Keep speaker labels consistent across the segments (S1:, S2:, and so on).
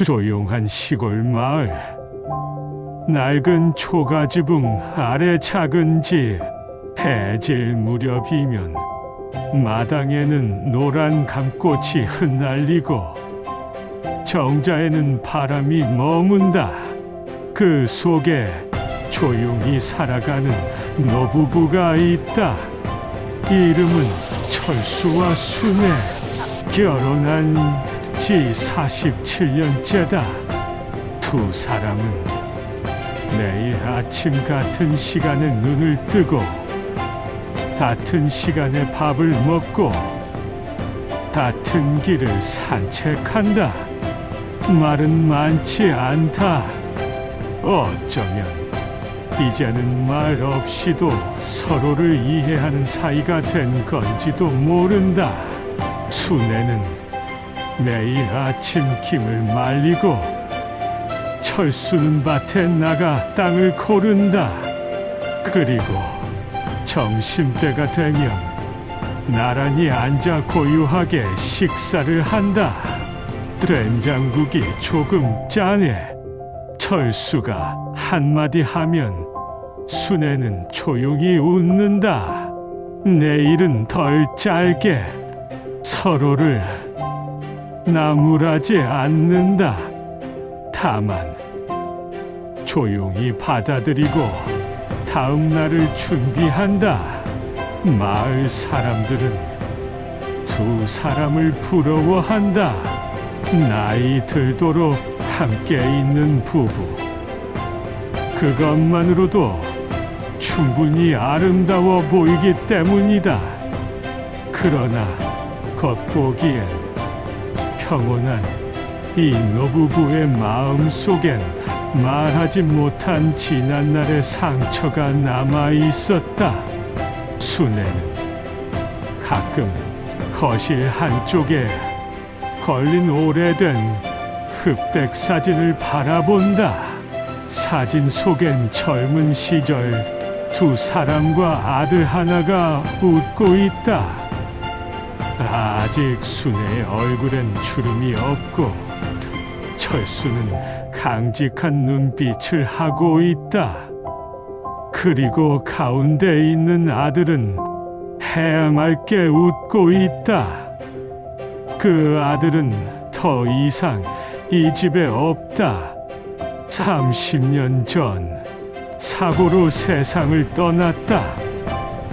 S1: 조용한 시골 마을. 낡은 초가지붕 아래 작은 집. 해질 무렵이면 마당에는 노란 감꽃이 흩날리고 정자에는 바람이 머문다. 그 속에 조용히 살아가는 노부부가 있다. 이름은 철수와 순애. 결혼한 지 47년째다. 두 사람은 매일 아침 같은 시간에 눈을 뜨고 같은 시간에 밥을 먹고 같은 길을 산책한다. 말은 많지 않다. 어쩌면 이제는 말 없이도 서로를 이해하는 사이가 된 건지도 모른다. 순애는 매일 아침 김을 말리고 철수는 밭에 나가 땅을 고른다. 그리고 점심때가 되면 나란히 앉아 고요하게 식사를 한다. 된장국이 조금 짜네. 철수가 한마디 하면 순애는 조용히 웃는다. 내일은 덜 짧게. 서로를 나무라지 않는다. 다만 조용히 받아들이고 다음 날을 준비한다. 마을 사람들은 두 사람을 부러워한다. 나이 들도록 함께 있는 부부. 그것만으로도 충분히 아름다워 보이기 때문이다. 그러나 겉보기엔 평온한 이 노부부의 마음 속엔 말하지 못한 지난날의 상처가 남아 있었다. 순애는 가끔 거실 한쪽에 걸린 오래된 흑백 사진을 바라본다. 사진 속엔 젊은 시절 두 사람과 아들 하나가 웃고 있다. 아직 순애의 얼굴엔 주름이 없고 철수는 강직한 눈빛을 하고 있다. 그리고 가운데 있는 아들은 해맑게 웃고 있다. 그 아들은 더 이상 이 집에 없다. 30년 전 사고로 세상을 떠났다.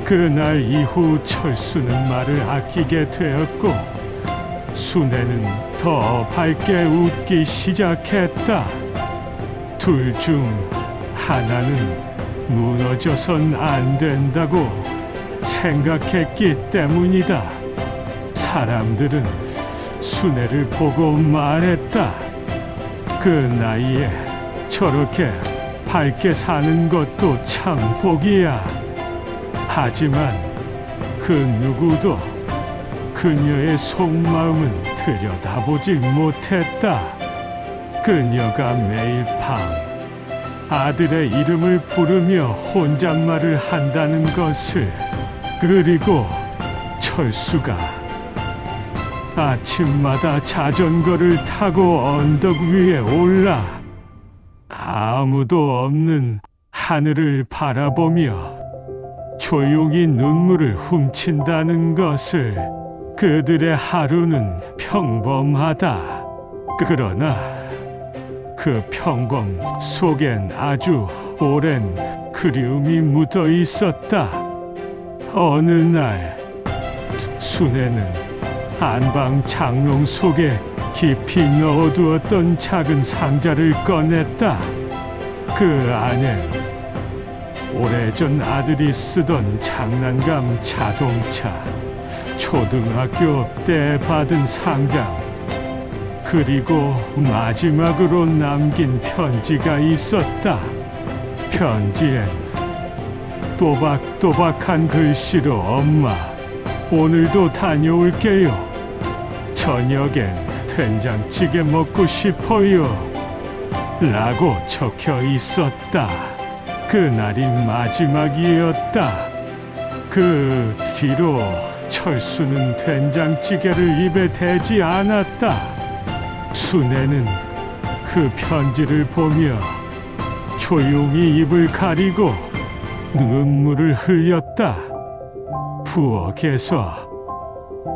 S1: 그날 이후 철수는 말을 아끼게 되었고 순애는 더 밝게 웃기 시작했다. 둘 중 하나는 무너져선 안 된다고 생각했기 때문이다. 사람들은 순애를 보고 말했다. 그 나이에 저렇게 밝게 사는 것도 참 복이야. 하지만 그 누구도 그녀의 속마음은 들여다보지 못했다. 그녀가 매일 밤 아들의 이름을 부르며 혼잣말을 한다는 것을, 그리고 철수가 아침마다 자전거를 타고 언덕 위에 올라 아무도 없는 하늘을 바라보며 조용히 눈물을 훔친다는 것을. 그들의 하루는 평범하다. 그러나 그 평범 속엔 아주 오랜 그리움이 묻어 있었다. 어느 날 순애는 안방 장롱 속에 깊이 넣어두었던 작은 상자를 꺼냈다. 그 안엔 오래전 아들이 쓰던 장난감 자동차, 초등학교 때 받은 상장, 그리고 마지막으로 남긴 편지가 있었다. 편지엔 또박또박한 글씨로 엄마, 오늘도 다녀올게요. 저녁엔 된장찌개 먹고 싶어요. 라고 적혀 있었다. 그날이 마지막이었다. 그 뒤로 철수는 된장찌개를 입에 대지 않았다. 순애는 그 편지를 보며 조용히 입을 가리고 눈물을 흘렸다. 부엌에서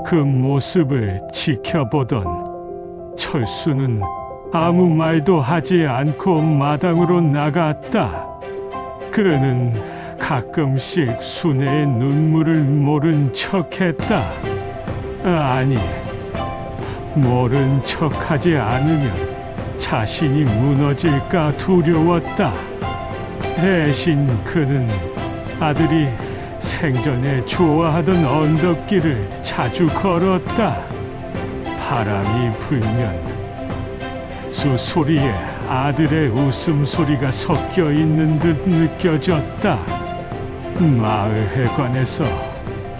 S1: 그 모습을 지켜보던 철수는 아무 말도 하지 않고 마당으로 나갔다. 그는 가끔씩 순애의 눈물을 모른 척했다. 아니, 모른 척하지 않으면 자신이 무너질까 두려웠다. 대신 그는 아들이 생전에 좋아하던 언덕길을 자주 걸었다. 바람이 불면 수 소리에 아들의 웃음소리가 섞여 있는 듯 느껴졌다. 마을회관에서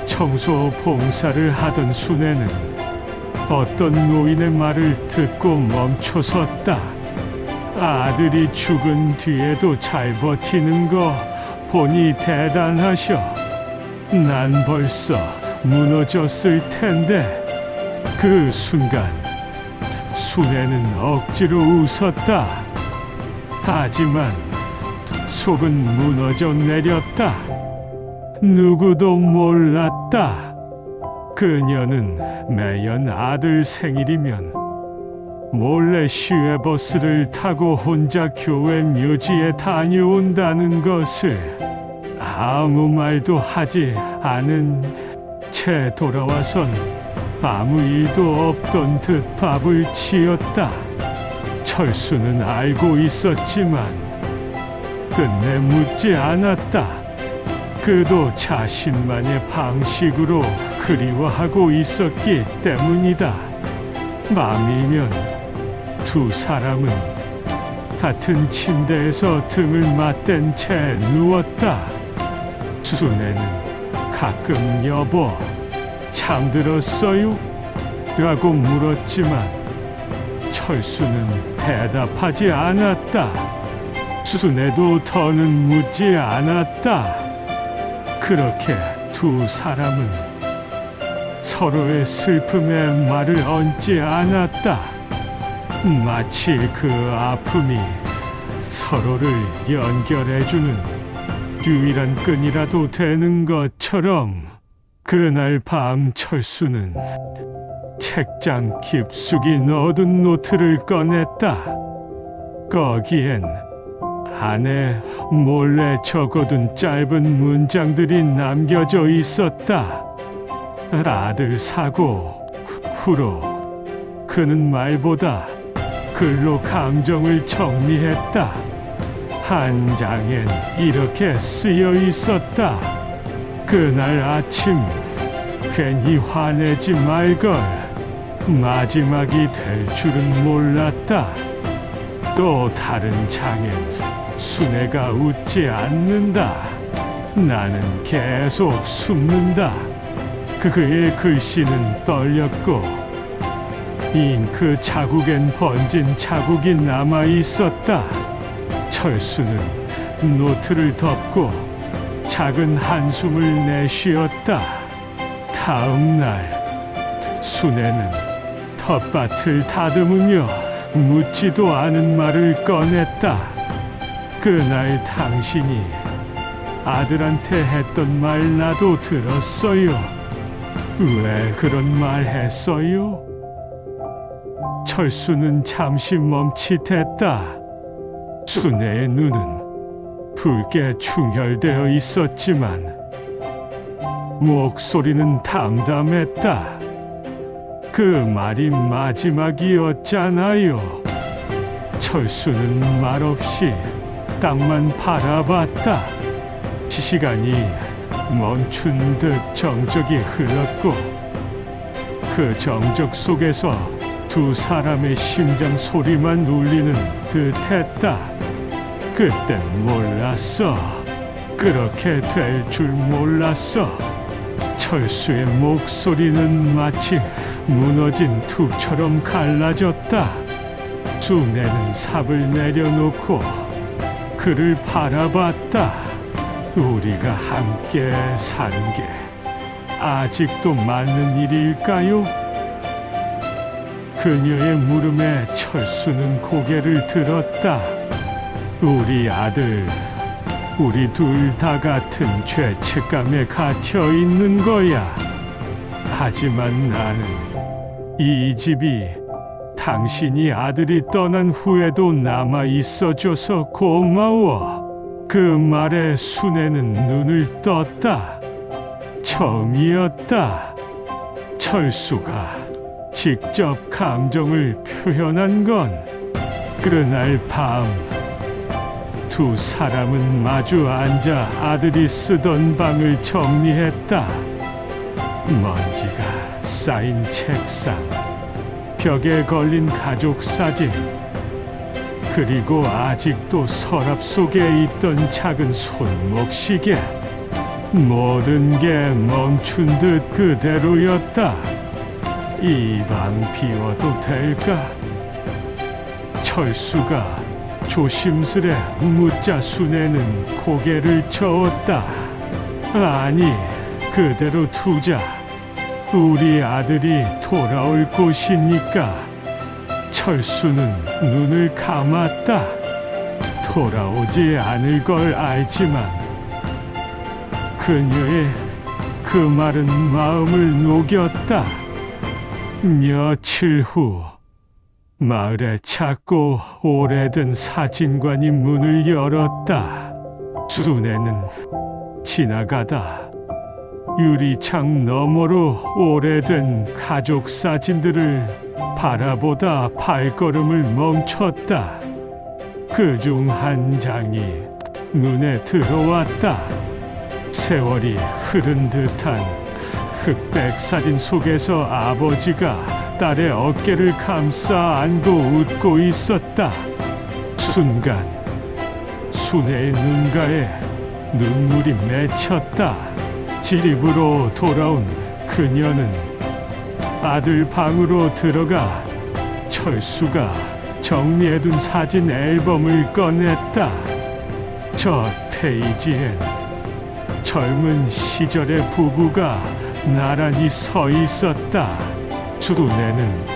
S1: 청소 봉사를 하던 순애는 어떤 노인의 말을 듣고 멈춰섰다. 아들이 죽은 뒤에도 잘 버티는 거 보니 대단하셔. 난 벌써 무너졌을 텐데. 그 순간 순애는 억지로 웃었다. 하지만 속은 무너져 내렸다. 누구도 몰랐다. 그녀는 매년 아들 생일이면 몰래 시외버스를 타고 혼자 교회 묘지에 다녀온다는 것을 아무 말도 하지 않은 채 돌아와선 아무 일도 없던 듯 밥을 치었다. 철수는 알고 있었지만 끝내 묻지 않았다. 그도 자신만의 방식으로 그리워하고 있었기 때문이다. 밤이면 두 사람은 같은 침대에서 등을 맞댄 채 누웠다. 순애는 가끔 여보, 잠들었어요? 라고 물었지만 철수는 대답하지 않았다. 순애도 더는 묻지 않았다. 그렇게 두 사람은 서로의 슬픔에 말을 얹지 않았다. 마치 그 아픔이 서로를 연결해주는 유일한 끈이라도 되는 것처럼 그날 밤 철수는 책장 깊숙이 넣어둔 노트를 꺼냈다. 거기엔 안에 몰래 적어둔 짧은 문장들이 남겨져 있었다. 아들 사고 후로 그는 말보다 글로 감정을 정리했다. 한 장엔 이렇게 쓰여 있었다. 그날 아침 괜히 화내지 말걸. 마지막이 될 줄은 몰랐다. 또 다른 장엔 순애가 웃지 않는다. 나는 계속 숨는다. 그의 글씨는 떨렸고 잉크 자국엔 번진 자국이 남아 있었다. 철수는 노트를 덮고 작은 한숨을 내쉬었다. 다음 날 순애는 텃밭을 다듬으며 묻지도 않은 말을 꺼냈다. 그날 당신이 아들한테 했던 말 나도 들었어요. 왜 그런 말 했어요? 철수는 잠시 멈칫했다. 순애의 눈은 붉게 충혈되어 있었지만 목소리는 담담했다. 그 말이 마지막이었잖아요. 철수는 말없이 땅만 바라봤다. 시간이 멈춘 듯 정적이 흘렀고 그 정적 속에서 두 사람의 심장 소리만 울리는 듯했다. 그땐 몰랐어. 그렇게 될 줄 몰랐어. 철수의 목소리는 마치 무너진 툭처럼 갈라졌다. 순애는 삽을 내려놓고 그를 바라봤다. 우리가 함께 사는 게 아직도 맞는 일일까요? 그녀의 물음에 철수는 고개를 들었다. 우리 아들, 우리 둘 다 같은 죄책감에 갇혀 있는 거야. 하지만 나는 이 집이 당신이 아들이 떠난 후에도 남아 있어줘서 고마워. 그 말에 순애는 눈을 떴다. 처음이었다. 철수가 직접 감정을 표현한 건 그날 밤 두 사람은 마주 앉아 아들이 쓰던 방을 정리했다. 먼지가 쌓인 책상, 벽에 걸린 가족 사진, 그리고 아직도 서랍 속에 있던 작은 손목 시계. 모든 게 멈춘 듯 그대로였다. 이 방 비워도 될까? 철수가 조심스레 묻자 순애는 고개를 저었다. 아니, 그대로 두자. 우리 아들이 돌아올 곳이니까. 철수는 눈을 감았다. 돌아오지 않을 걸 알지만 그녀의 그 말은 마음을 녹였다. 며칠 후 마을의 작고 오래된 사진관이 문을 열었다. 순애는 지나가다 유리창 너머로 오래된 가족 사진들을 바라보다 발걸음을 멈췄다. 그중 한 장이 눈에 들어왔다. 세월이 흐른 듯한 흑백 사진 속에서 아버지가 딸의 어깨를 감싸 안고 웃고 있었다. 순간 순애의 눈가에 눈물이 맺혔다. 집으로 돌아온 그녀는 아들 방으로 들어가 철수가 정리해둔 사진 앨범을 꺼냈다. 저 페이지엔 젊은 시절의 부부가 나란히 서 있었다. 순애는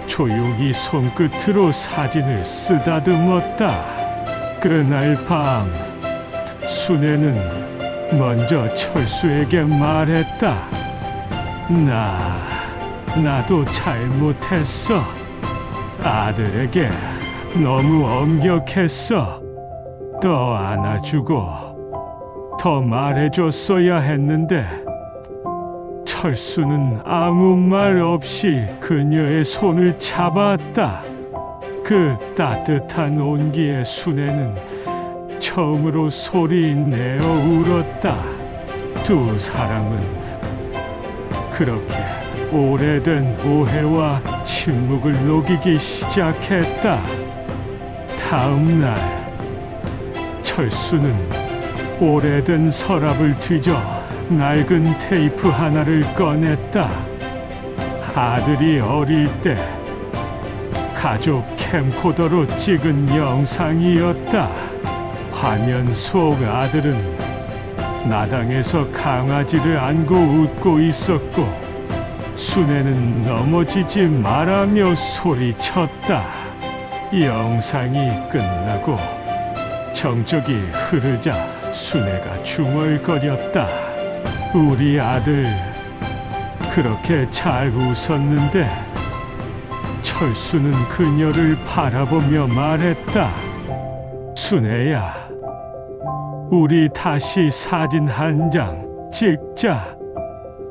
S1: 조용히 손끝으로 사진을 쓰다듬었다. 그날 밤 순애는 먼저 철수에게 말했다. 나도 잘못했어. 아들에게 너무 엄격했어. 더 안아주고 더 말해줬어야 했는데. 철수는 아무 말 없이 그녀의 손을 잡았다. 그 따뜻한 온기에 순애는 처음으로 소리 내어 울었다. 두 사람은 그렇게 오래된 오해와 침묵을 녹이기 시작했다. 다음 날 철수는 오래된 서랍을 뒤져 낡은 테이프 하나를 꺼냈다. 아들이 어릴 때 가족 캠코더로 찍은 영상이었다. 화면 속 아들은 나당에서 강아지를 안고 웃고 있었고 순애는 넘어지지 말라며 소리쳤다. 영상이 끝나고 정적이 흐르자 순애가 중얼거렸다. 우리 아들 그렇게 잘 웃었는데. 철수는 그녀를 바라보며 말했다. 순애야, 우리 다시 사진 한 장 찍자.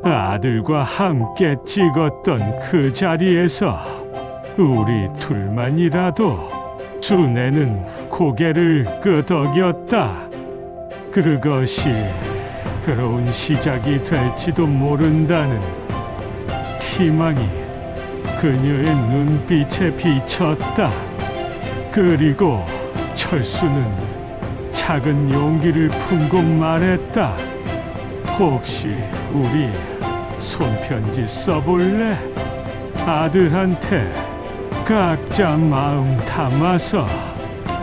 S1: 아들과 함께 찍었던 그 자리에서 우리 둘만이라도. 순애는 고개를 끄덕였다. 그것이 그로운 시작이 될지도 모른다는 희망이 그녀의 눈빛에 비쳤다. 그리고 철수는 작은 용기를 품고 말했다. 혹시 우리 손편지 써볼래? 아들한테 각자 마음 담아서.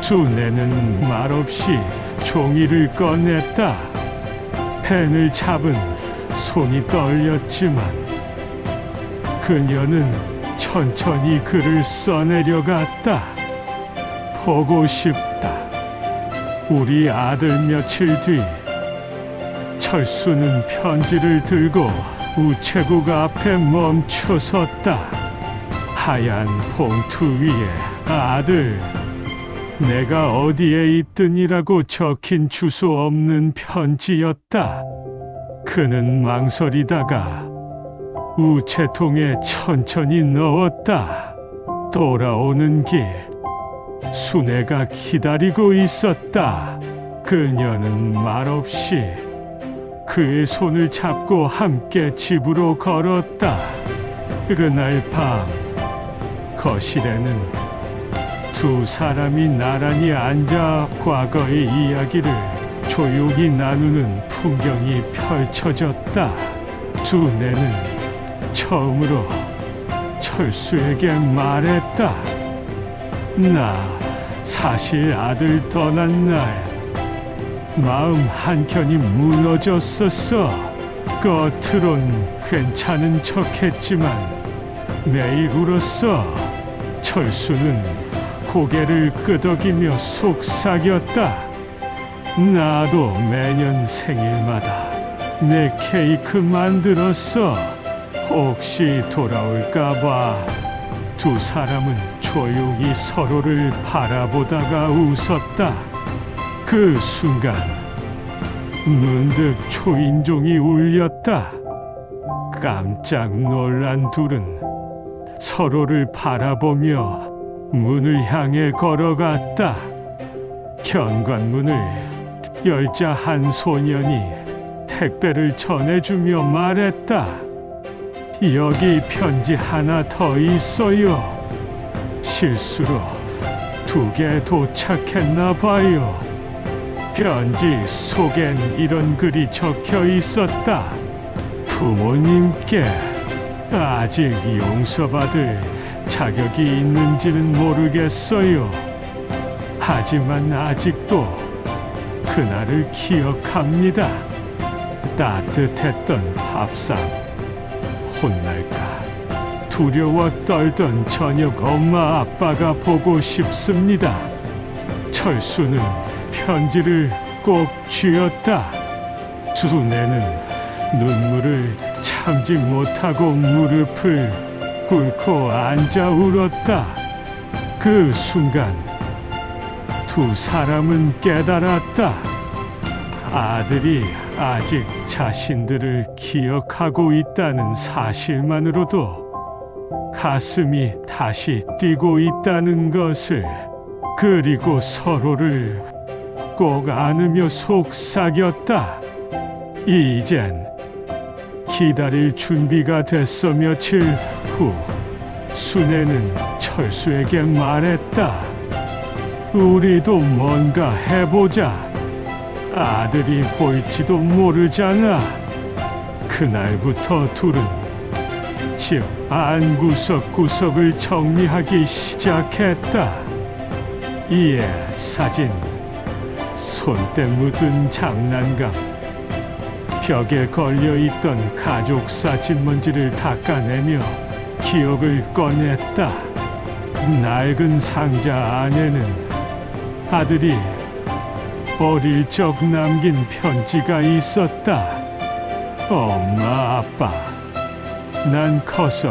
S1: 순애는 말없이 종이를 꺼냈다. 펜을 잡은 손이 떨렸지만 그녀는 천천히 글을 써내려갔다. 보고 싶다. 우리 아들. 며칠 뒤 철수는 편지를 들고 우체국 앞에 멈춰섰다. 하얀 봉투 위에 아들, 내가 어디에 있든이라고 적힌 주소 없는 편지였다. 그는 망설이다가 우체통에 천천히 넣었다. 돌아오는 길, 순애가 기다리고 있었다. 그녀는 말없이 그의 손을 잡고 함께 집으로 걸었다. 그날 밤 거실에는 두 사람이 나란히 앉아 과거의 이야기를 조용히 나누는 풍경이 펼쳐졌다. 순애는 처음으로 철수에게 말했다. 나 사실 아들 떠난 날 마음 한켠이 무너졌었어. 겉으론 괜찮은 척했지만 매일 울었어. 철수는 고개를 끄덕이며 속삭였다. 나도 매년 생일마다 내 케이크 만들었어. 혹시 돌아올까봐. 두 사람은 조용히 서로를 바라보다가 웃었다. 그 순간 문득 초인종이 울렸다. 깜짝 놀란 둘은 서로를 바라보며 문을 향해 걸어갔다. 현관문을 열자 한 소년이 택배를 전해주며 말했다. 여기 편지 하나 더 있어요. 실수로 2개 도착했나 봐요. 편지 속엔 이런 글이 적혀 있었다. 부모님께 아직 용서받을 자격이 있는지는 모르겠어요. 하지만 아직도 그날을 기억합니다. 따뜻했던 밥상, 혼날까 두려워 떨던 저녁 엄마 아빠가 보고 싶습니다. 철수는 편지를 꼭 쥐었다. 순애는 눈물을 참지 못하고 무릎을 꿇고 앉아 울었다. 그 순간 두 사람은 깨달았다. 아들이 아직 자신들을 기억하고 있다는 사실만으로도 가슴이 다시 뛰고 있다는 것을. 그리고 서로를 꼭 안으며 속삭였다. 이젠 기다릴 준비가 됐어. 며칠 후 순애는 철수에게 말했다. 우리도 뭔가 해보자. 아들이 볼지도 모르잖아. 그날부터 둘은 집 안 구석구석을 정리하기 시작했다. 이에 사진, 손때 묻은 장난감, 벽에 걸려있던 가족 사진 먼지를 닦아내며 기억을 꺼냈다. 낡은 상자 안에는 아들이 어릴 적 남긴 편지가 있었다. 엄마, 아빠, 난 커서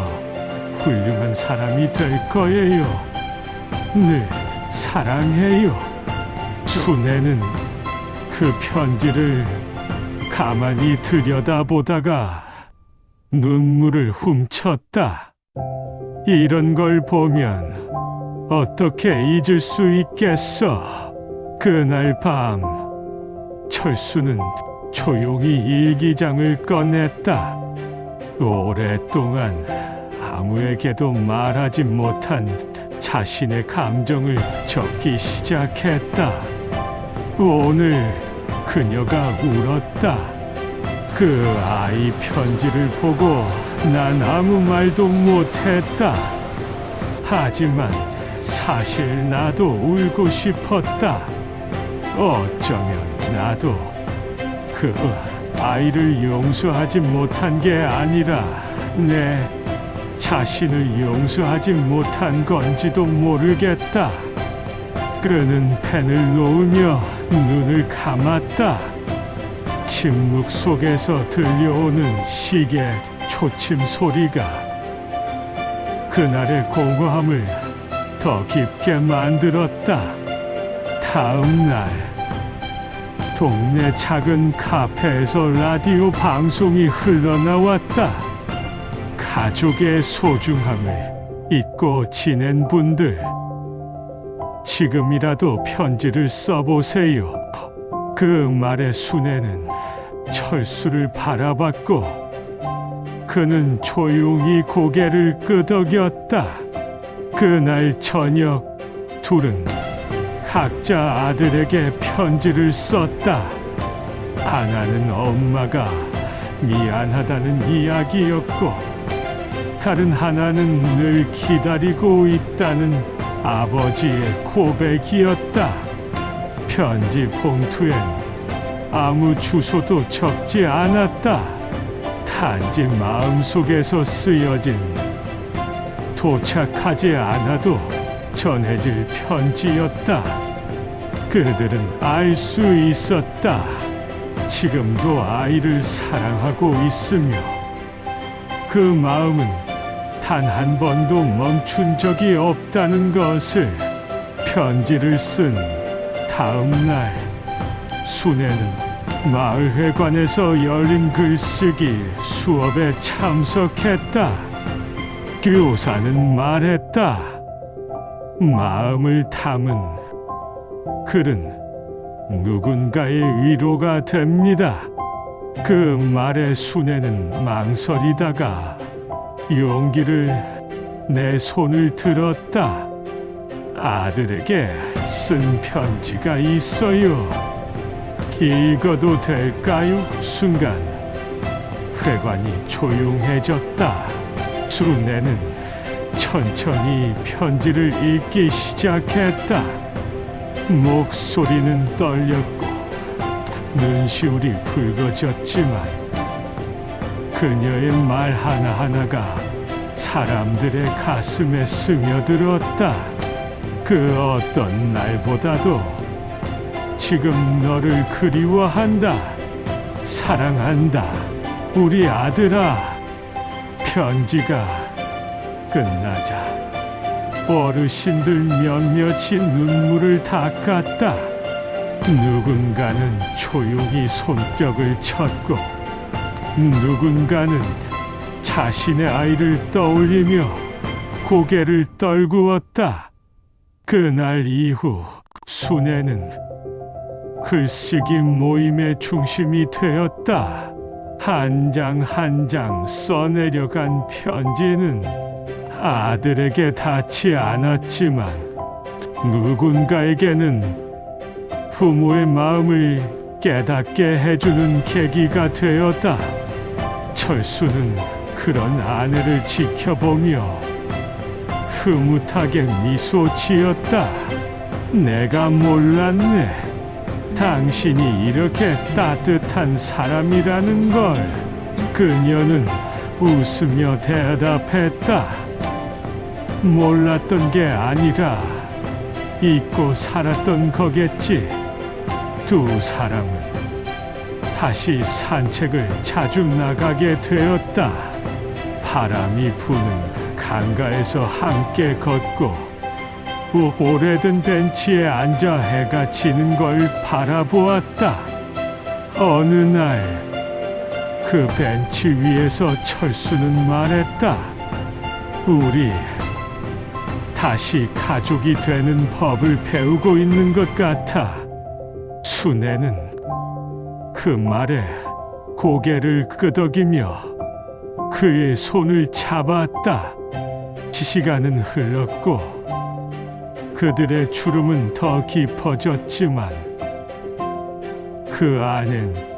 S1: 훌륭한 사람이 될 거예요. 늘 사랑해요. 순애는 그 편지를 가만히 들여다보다가 눈물을 훔쳤다. 이런 걸 보면 어떻게 잊을 수 있겠어. 그날 밤 철수는 조용히 일기장을 꺼냈다. 오랫동안 아무에게도 말하지 못한 자신의 감정을 적기 시작했다. 오늘 그녀가 울었다. 그 아이 편지를 보고 난 아무 말도 못했다. 하지만 사실 나도 울고 싶었다. 어쩌면 나도 그 아이를 용서하지 못한 게 아니라 내 자신을 용서하지 못한 건지도 모르겠다. 끄는 펜을 놓으며 눈을 감았다. 침묵 속에서 들려오는 시계 초침 소리가 그날의 공허함을 더 깊게 만들었다. 다음 날 동네 작은 카페에서 라디오 방송이 흘러나왔다. 가족의 소중함을 잊고 지낸 분들, 지금이라도 편지를 써보세요. 그 말의 순애는 철수를 바라봤고 그는 조용히 고개를 끄덕였다. 그날 저녁 둘은 각자 아들에게 편지를 썼다. 하나는 엄마가 미안하다는 이야기였고 다른 하나는 늘 기다리고 있다는 아버지의 고백이었다. 편지 봉투엔 아무 주소도 적지 않았다. 단지 마음속에서 쓰여진 도착하지 않아도 전해질 편지였다. 그들은 알 수 있었다. 지금도 아이를 사랑하고 있으며 그 마음은 단 한 번도 멈춘 적이 없다는 것을. 편지를 쓴 다음 날 순애는 마을회관에서 열린 글쓰기 수업에 참석했다. 교사는 말했다. 마음을 담은 글은 누군가의 위로가 됩니다. 그 말에 순애는 망설이다가 용기를 내 손을 들었다. 아들에게 쓴 편지가 있어요. 읽어도 될까요? 순간 회관이 조용해졌다. 순애는 천천히 편지를 읽기 시작했다. 목소리는 떨렸고 눈시울이 붉어졌지만 그녀의 말 하나하나가 사람들의 가슴에 스며들었다. 그 어떤 날보다도 지금 너를 그리워한다. 사랑한다. 우리 아들아. 편지가 끝나자 어르신들 몇몇이 눈물을 닦았다. 누군가는 조용히 손뼉을 쳤고 누군가는 자신의 아이를 떠올리며 고개를 떨구었다. 그날 이후 순애는 글쓰기 모임의 중심이 되었다. 한 장 한 장 써내려간 편지는 아들에게 닿지 않았지만 누군가에게는 부모의 마음을 깨닫게 해주는 계기가 되었다. 철수는 그런 아내를 지켜보며 흐뭇하게 미소 지었다. 내가 몰랐네. 당신이 이렇게 따뜻한 사람이라는 걸. 그녀는 웃으며 대답했다. 몰랐던 게 아니라 잊고 살았던 거겠지. 두 사람은 다시 산책을 자주 나가게 되었다. 바람이 부는 강가에서 함께 걷고 오래된 벤치에 앉아 해가 지는 걸 바라보았다. 어느 날 그 벤치 위에서 철수는 말했다. 우리 다시 가족이 되는 법을 배우고 있는 것 같아. 순애는 그 말에 고개를 끄덕이며 그의 손을 잡았다. 시간은 흘렀고 그들의 주름은 더 깊어졌지만 그 안엔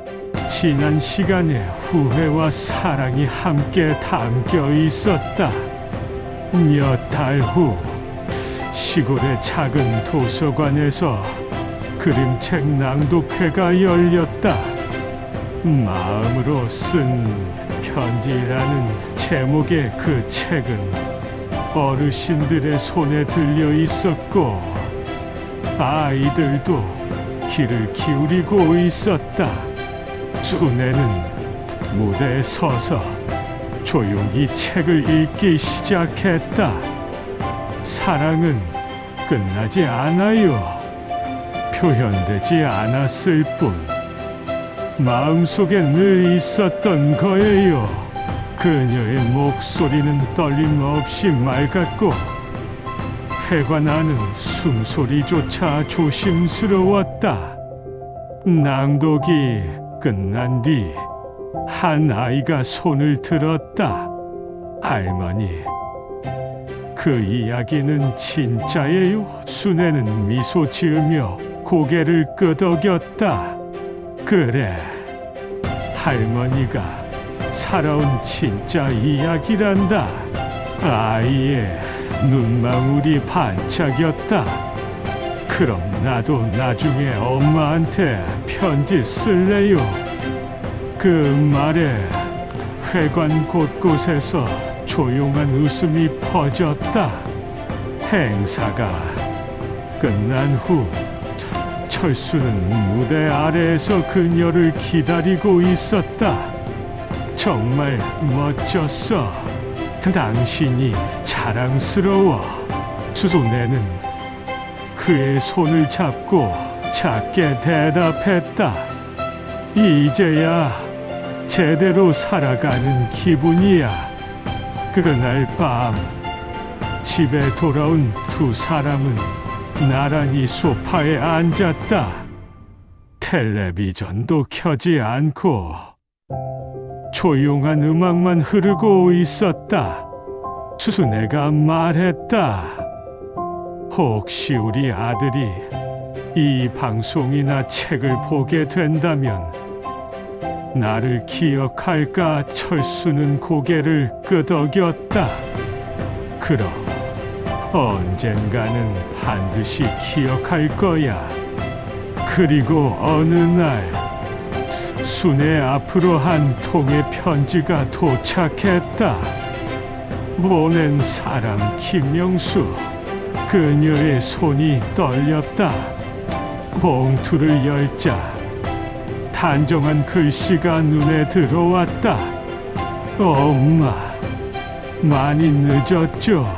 S1: 지난 시간의 후회와 사랑이 함께 담겨 있었다. 몇 달 후 시골의 작은 도서관에서 그림책 낭독회가 열렸다. 마음으로 쓴 편지라는 제목의 그 책은 어르신들의 손에 들려 있었고 아이들도 귀를 기울이고 있었다. 순애는 무대에 서서 조용히 책을 읽기 시작했다. 사랑은 끝나지 않아요. 표현되지 않았을 뿐 마음속에 늘 있었던 거예요. 그녀의 목소리는 떨림없이 맑았고 회관하는 숨소리조차 조심스러웠다. 낭독이 끝난 뒤 한 아이가 손을 들었다. 할머니, 그 이야기는 진짜예요? 순애는 미소 지으며 고개를 끄덕였다. 그래, 할머니가 살아온 진짜 이야기란다. 아이의 눈망울이 반짝였다. 그럼 나도 나중에 엄마한테 편지 쓸래요. 그 말에 회관 곳곳에서 조용한 웃음이 퍼졌다. 행사가 끝난 후 철수는 무대 아래에서 그녀를 기다리고 있었다. 정말 멋졌어. 당신이 자랑스러워. 순애는 그의 손을 잡고 작게 대답했다. 이제야 제대로 살아가는 기분이야. 그날 밤 집에 돌아온 두 사람은 나란히 소파에 앉았다. 텔레비전도 켜지 않고 조용한 음악만 흐르고 있었다. 순애가 말했다. 혹시 우리 아들이 이 방송이나 책을 보게 된다면 나를 기억할까? 철수는 고개를 끄덕였다. 그럼 언젠가는 반드시 기억할 거야. 그리고 어느 날 순애 앞으로 한 통의 편지가 도착했다. 보낸 사람 김명수. 그녀의 손이 떨렸다. 봉투를 열자 단정한 글씨가 눈에 들어왔다. 엄마, 많이 늦었죠?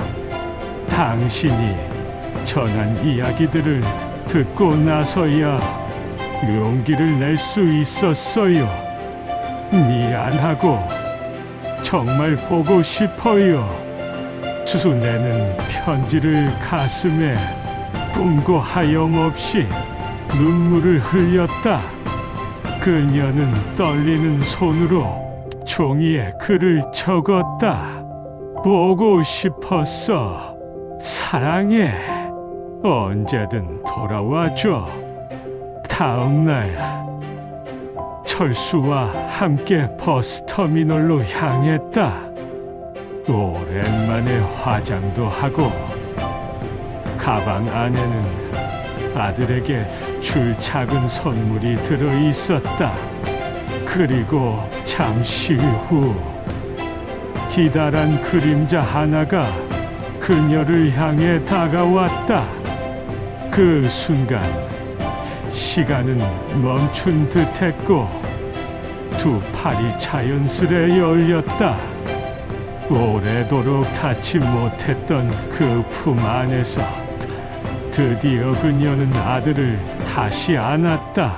S1: 당신이 전한 이야기들을 듣고 나서야 용기를 낼 수 있었어요. 미안하고 정말 보고 싶어요. 순애는 편지를 가슴에 품고 하염없이 눈물을 흘렸다. 그녀는 떨리는 손으로 종이에 글을 적었다. 보고 싶었어. 사랑해. 언제든 돌아와줘. 다음 날 철수와 함께 버스터미널로 향했다. 오랜만에 화장도 하고 가방 안에는 아들에게 줄 작은 선물이 들어있었다. 그리고 잠시 후 기다란 그림자 하나가 그녀를 향해 다가왔다. 그 순간 시간은 멈춘 듯했고 두 팔이 자연스레 열렸다. 오래도록 닿지 못했던 그 품 안에서 드디어 그녀는 아들을 다시 안았다.